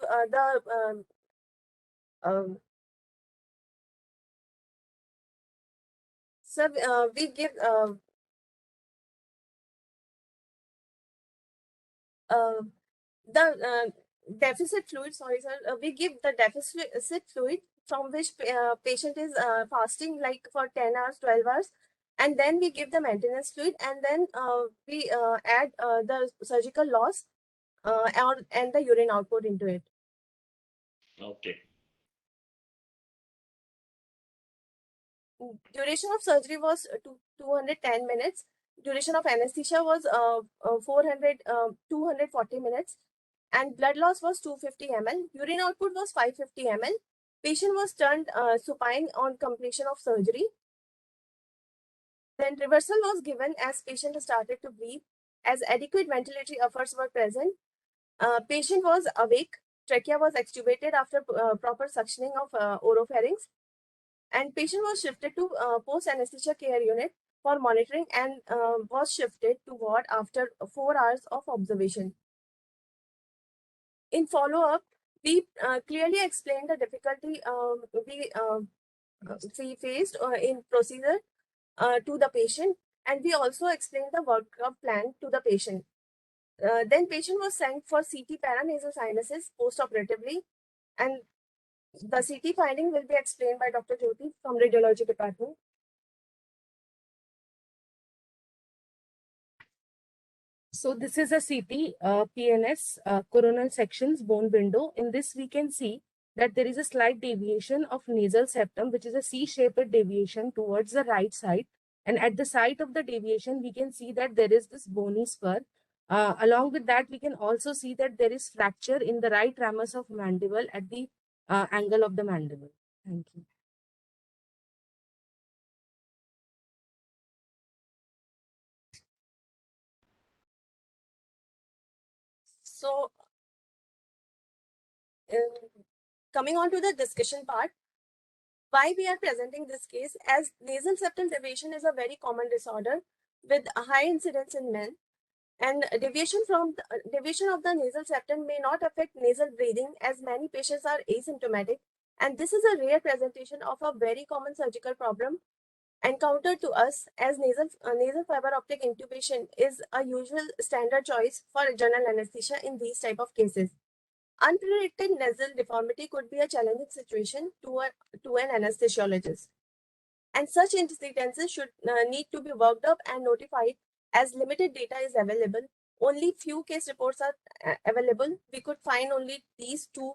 we give the deficit fluid. Sorry, sir. We give the deficit fluid from which patient is fasting like for 10 hours, 12 hours. And then we give the maintenance fluid, and then we add the surgical loss and the urine output into it. Okay. Duration of surgery was 210 minutes. Duration of anesthesia was 240 minutes. And blood loss was 250 ml. Urine output was 550 ml. Patient was turned supine on completion of surgery. Then reversal was given as patient started to breathe, as adequate ventilatory efforts were present. Patient was awake. Trachea was extubated after proper suctioning of oropharynx. And patient was shifted to post-anesthesia care unit for monitoring, and was shifted to ward after 4 hours of observation. In follow-up, we clearly explained the difficulty we faced in procedure to the patient, and we also explained the workup plan to the patient. Then patient was sent for CT paranasal sinuses post-operatively, and the CT finding will be explained by Dr. Jyoti from Radiology Department. So this is a CT, PNS, coronal sections, bone window. In this, we can see that there is a slight deviation of nasal septum, which is a C-shaped deviation towards the right side. And at the site of the deviation, we can see that there is this bony spur. Along with that, we can also see that there is fracture in the right ramus of mandible at the angle of the mandible. Thank you. So, coming on to the discussion part, why we are presenting this case, as nasal septal deviation is a very common disorder with a high incidence in men, and deviation of the nasal septum may not affect nasal breathing, as many patients are asymptomatic, and this is a rare presentation of a very common surgical problem encountered to us, as nasal fiber optic intubation is a usual standard choice for general anesthesia in these type of cases. Unpredicted nasal deformity could be a challenging situation to an anesthesiologist, and such incidences should need to be worked up and notified, as limited data is available. Only few case reports are available. We could find only these two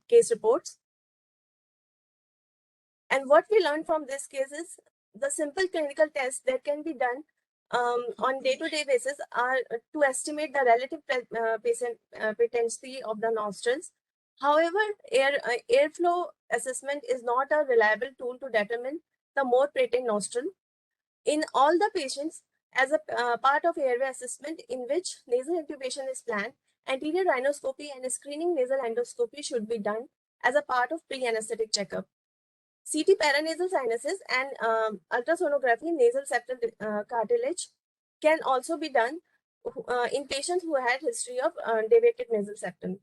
case reports. And what we learned from this case is the simple clinical tests that can be done on day-to-day basis are to estimate the relative patency of the nostrils. However, airflow assessment is not a reliable tool to determine the more patent nostril. In all the patients, as a part of airway assessment in which nasal intubation is planned, anterior rhinoscopy and screening nasal endoscopy should be done as a part of pre-anesthetic checkup. CT paranasal sinuses and ultrasonography nasal septal cartilage can also be done in patients who had history of deviated nasal septum.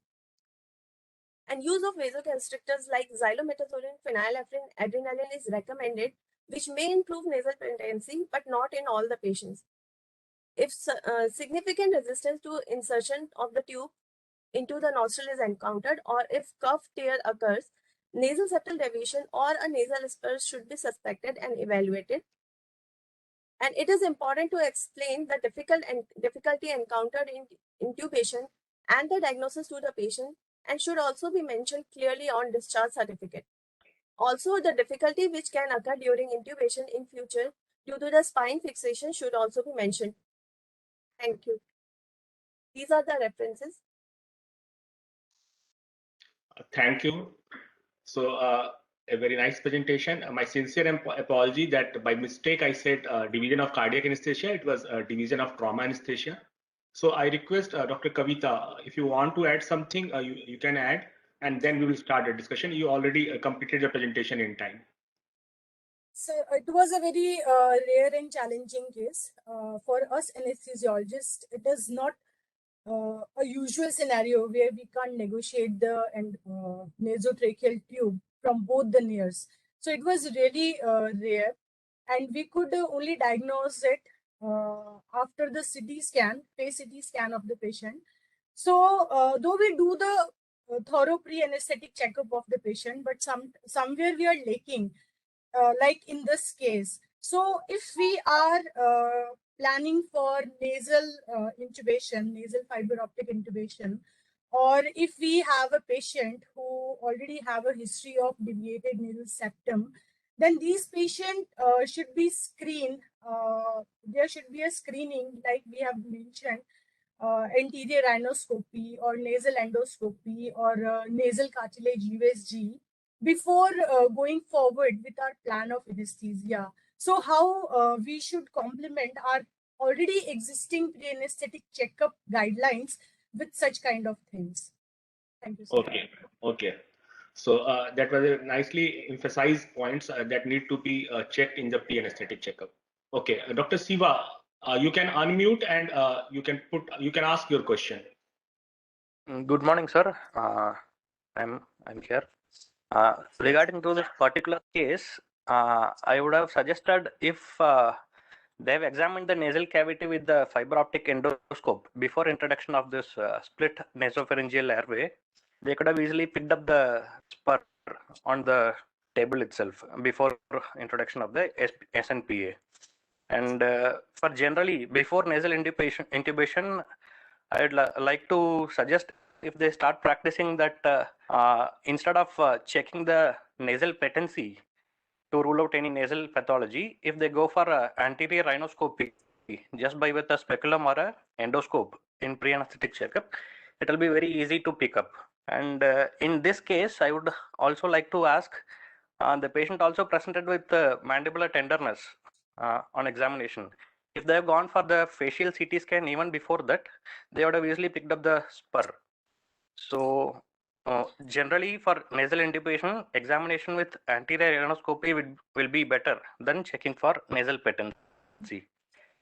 And use of vasoconstrictors like xylometazoline, phenylephrine, adrenaline is recommended, which may improve nasal patency, but not in all the patients. If significant resistance to insertion of the tube into the nostril is encountered, or if cuff tear occurs, nasal septal deviation or a nasal spur should be suspected and evaluated. And it is important to explain the difficulty encountered in intubation and the diagnosis to the patient, and should also be mentioned clearly on discharge certificate. Also, the difficulty which can occur during intubation in future due to the spine fixation should also be mentioned. Thank you. These are the references. Thank you. So a very nice presentation. My sincere apology that by mistake I said division of cardiac anesthesia. It was division of trauma anesthesia. So I request Dr. Kavita, if you want to add something, you can add, and then we will start the discussion. You already completed your presentation in time. So it was a very rare and challenging case. For us anesthesiologists, it is not a usual scenario where we can't negotiate the nasotracheal tube from both the ears. So it was really rare, and we could only diagnose it after the CT scan, face CT scan of the patient. So though we do the thorough pre-anesthetic checkup of the patient, but somewhere we are lacking, like in this case. So if we are planning for nasal intubation, nasal fiber optic intubation, or if we have a patient who already have a history of deviated nasal septum, then these patients should be screened. There should be a screening, like we have mentioned, anterior rhinoscopy or nasal endoscopy or nasal cartilage USG before going forward with our plan of anesthesia. So how we should complement our already existing pre-anesthetic checkup guidelines with such kind of things. Thank you, sir. Okay. So that was a nicely emphasized points that need to be checked in the pre-anesthetic checkup. Okay, Dr. Siva, you can unmute and you can ask your question. Good morning, sir. I'm here. Regarding to this particular case, I would have suggested if they have examined the nasal cavity with the fiber optic endoscope before introduction of this split nasopharyngeal airway, they could have easily picked up the spur on the table itself before introduction of the SNPA. And for generally before nasal intubation, I would like to suggest if they start practicing that instead of checking the nasal patency to rule out any nasal pathology, if they go for anterior rhinoscopy just by with a speculum or a endoscope in pre-anesthetic checkup, it will be very easy to pick up. And in this case, I would also like to ask, the patient also presented with mandibular tenderness on examination. If they have gone for the facial CT scan even before that, they would have easily picked up the spur. So generally for nasal intubation, examination with anterior rhinoscopy will be better than checking for nasal patency.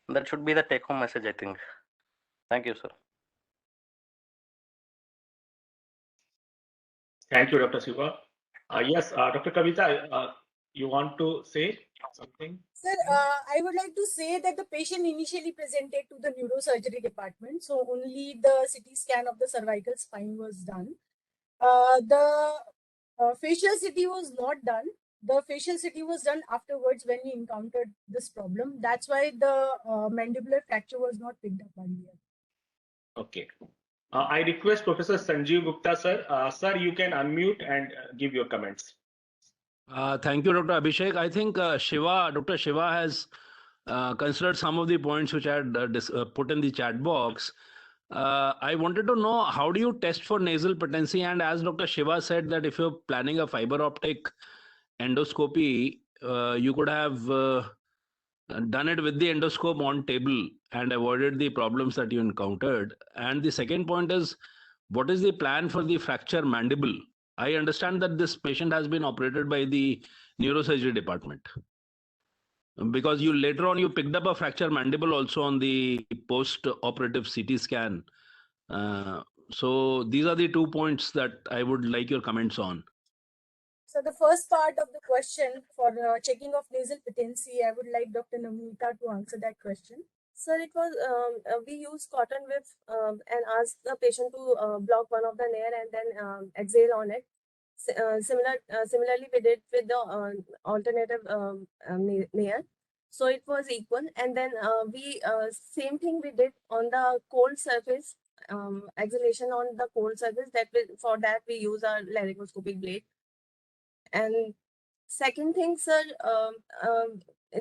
That should be the take-home message, I think. Thank you, sir. Thank you, Dr. Siva. Yes, Dr. Kavita, you want to say something? Sir, I would like to say that the patient initially presented to the neurosurgery department, so only the CT scan of the cervical spine was done. The facial CT was not done. The facial CT was done afterwards when we encountered this problem. That's why the mandibular fracture was not picked up earlier. Okay. I request Professor Sanjeev Gupta, sir. Sir, you can unmute and give your comments. Thank you, Dr. Abhishek. I think Dr. Shiva has considered some of the points which I had put in the chat box. I wanted to know, how do you test for nasal patency? And as Dr. Shiva said, that if you're planning a fiber optic endoscopy, you could have done it with the endoscope on table and avoided the problems that you encountered. And the second point is, what is the plan for the fracture mandible? I understand that this patient has been operated by the neurosurgery department, because you later on you picked up a fracture mandible also on the post-operative CT scan. So these are the 2 points that I would like your comments on. So the first part of the question for checking of nasal patency, I would like Dr. Namita to answer that question. Sir, it was we used cotton whip and asked the patient to block one of the nair and then exhale on it. Similarly, we did with the alternative nair. So it was equal. And then we same thing we did on the cold surface, exhalation on the cold surface. For that we use our laryngoscopic blade. And second thing, sir,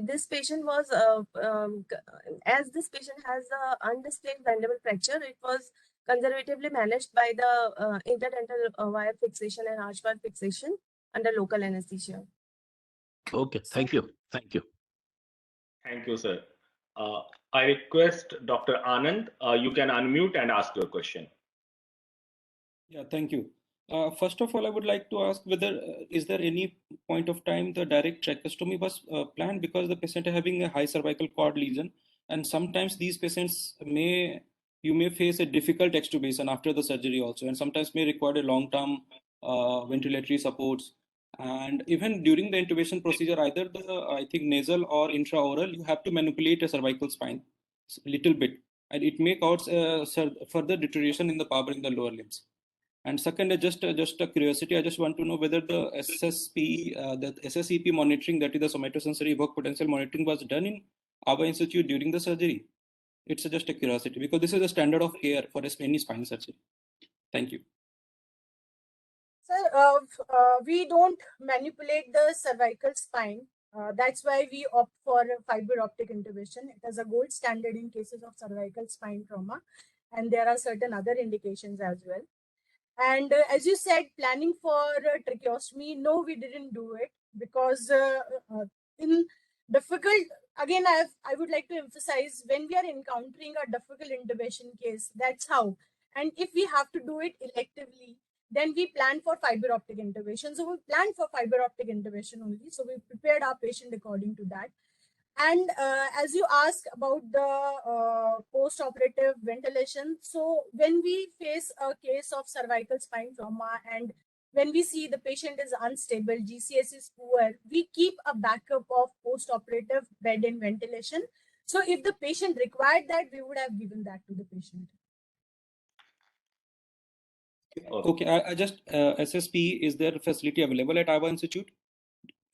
this patient was, as this patient has a undisplaced mandible fracture, it was conservatively managed by the interdental wire fixation and arch wire fixation under local anesthesia. Okay, thank you. Thank you. Thank you, sir. I request Dr. Anand, you can unmute and ask your question. Yeah, thank you. First of all, I would like to ask whether is there any point of time the direct tracheostomy was planned, because the patient is having a high cervical cord lesion, and sometimes these patients you may face a difficult extubation after the surgery also, and sometimes may require a long-term ventilatory supports. And even during the intubation procedure, either I think nasal or intraoral, you have to manipulate a cervical spine a little bit, and it may cause further deterioration in the power in the lower limbs. And second, just a curiosity, I just want to know whether the SSP, the SSEP monitoring, that is the somatosensory work potential monitoring, was done in our institute during the surgery. It's just a curiosity, because this is a standard of care for any spine surgery. Thank you. Sir, we don't manipulate the cervical spine. That's why we opt for fiber optic intubation. It is a gold standard in cases of cervical spine trauma, and there are certain other indications as well. And as you said, planning for tracheostomy, no, we didn't do it, because in difficult, again, I would like to emphasize, when we are encountering a difficult intubation case, that's how. And if we have to do it electively, then we plan for fiber optic intubation. So we planned for fiber optic intubation only. So we prepared our patient according to that. And as you asked about the post-operative ventilation, so when we face a case of cervical spine trauma and when we see the patient is unstable, GCS is poor, we keep a backup of post-operative bed and ventilation. So if the patient required that, we would have given that to the patient. Okay, I just SSP, is there a facility available at our institute?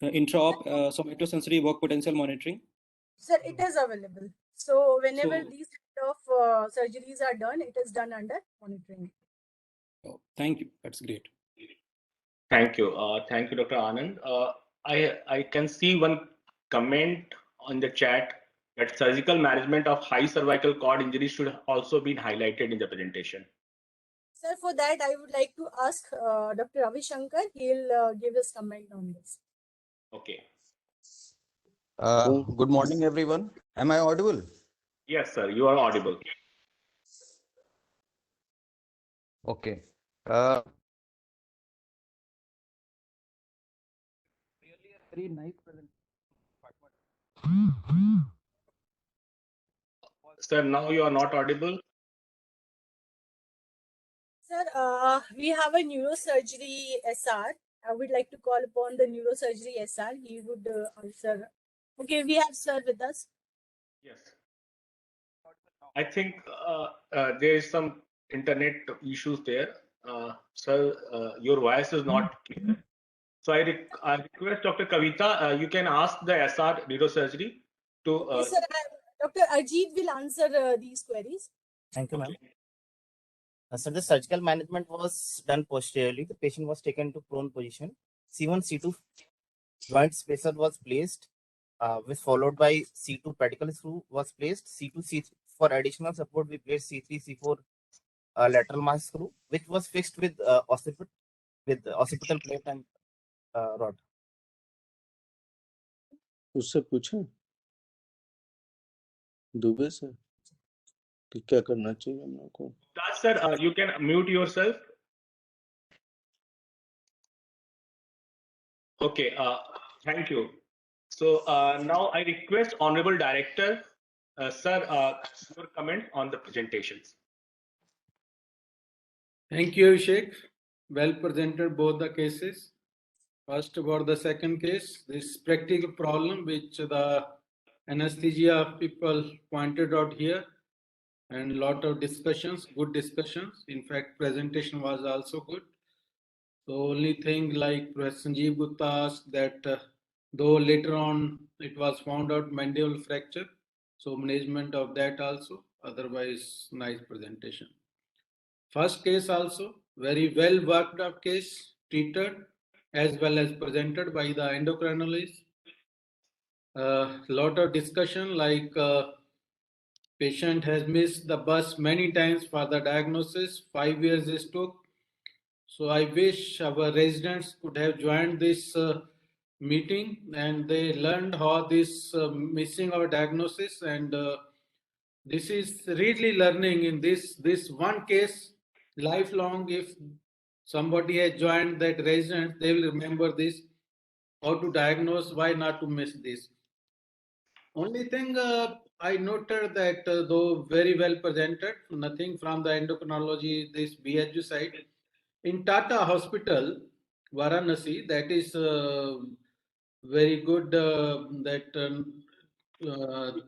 Intra-op somatosensory work potential monitoring? Sir, it is available. So whenever these kind of surgeries are done, it is done under monitoring. Oh, thank you. That's great. Thank you. Thank you, Dr. Anand. I can see one comment on the chat that surgical management of high cervical cord injury should also be highlighted in the presentation. Sir, for that, I would like to ask Dr. Ravi Shankar. He'll give his comment on this. Okay. Good morning, everyone. Am I audible? Yes, sir. You are audible. Okay. Really a very nice presentation. Sir, now you are not audible. Sir, we have a neurosurgery SR. I would like to call upon the neurosurgery SR. He would answer. Okay, we have sir with us. Yes. I think there is some internet issues there. Sir, your voice is not clear. So I request Dr. Kavita, you can ask the SR neurosurgery to. Yes, sir. Dr. Ajit will answer these queries. Thank you, ma'am. So the surgical management was done posteriorly. The patient was taken to prone position. C1, C2 joint spacer was placed, with followed by C2 pedicle screw was placed. C2, C3 for additional support we placed C3, C4 lateral mass screw, which was fixed with occipital plate and rod. उससे पूछें दुबे से कि क्या करना चाहिए हम लोग को. Sir, you can mute yourself. Okay, thank you. So now I request Honorable Director, sir, your comment on the presentations. Thank you, Sheikh. Well presented both the cases. First, about the second case, this practical problem which the anesthesia people pointed out here, and a lot of discussions, good discussions. In fact, presentation was also good. The only thing, like Professor Sanjeev Gupta asked, that though later on it was found out mandible fracture, so management of that also. Otherwise, nice presentation. First case also very well worked up case, treated as well as presented by the endocrinologist. Lot of discussion, like patient has missed the bus many times for the diagnosis. 5 years it took. So I wish our residents could have joined this meeting and they learned how this missing of diagnosis, and this is really learning in this one case lifelong. If somebody has joined that residence, they will remember this, how to diagnose, why not to miss this. Only thing I noted that though very well presented, nothing from the endocrinology, this BHU side. In Tata Hospital, Varanasi, that is very good, that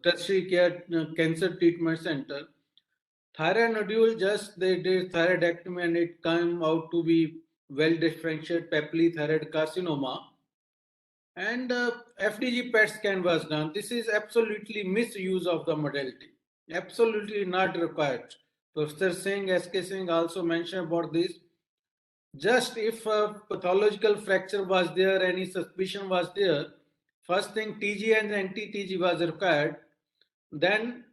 tertiary care cancer treatment center. Thyroid nodule, just they did thyroidectomy and it came out to be well differentiated papillary carcinoma. And FDG PET scan was done. This is absolutely misuse of the modality. Absolutely not required. Professor Singh, SK Singh also mentioned about this. Just if a pathological fracture was there, any suspicion was there, first thing TG and anti-TG was required. Then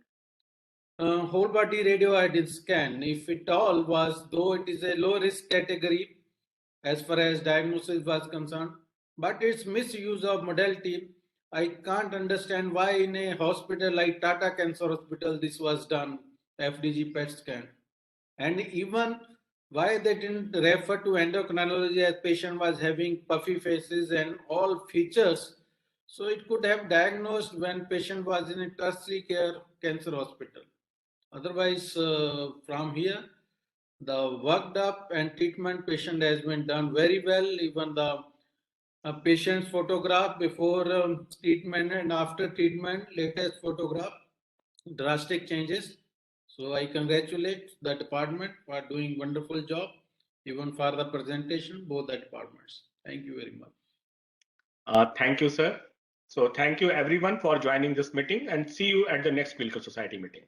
whole body radioiodine scan, if it all was, though it is a low risk category as far as diagnosis was concerned, but it's misuse of modality. I can't understand why in a hospital like Tata Cancer Hospital this was done, FDG PET scan, and even why they didn't refer to endocrinology as patient was having puffy faces and all features, so it could have diagnosed when patient was in a tertiary care cancer hospital. Otherwise, from here, the worked up and treatment patient has been done very well. Even the patient's photograph before treatment and after treatment, latest photograph, drastic changes. So I congratulate the department for doing wonderful job, even for the presentation, both the departments. Thank you very much. Thank you, sir. So thank you everyone for joining this meeting, and see you at the next Clinical Society meeting.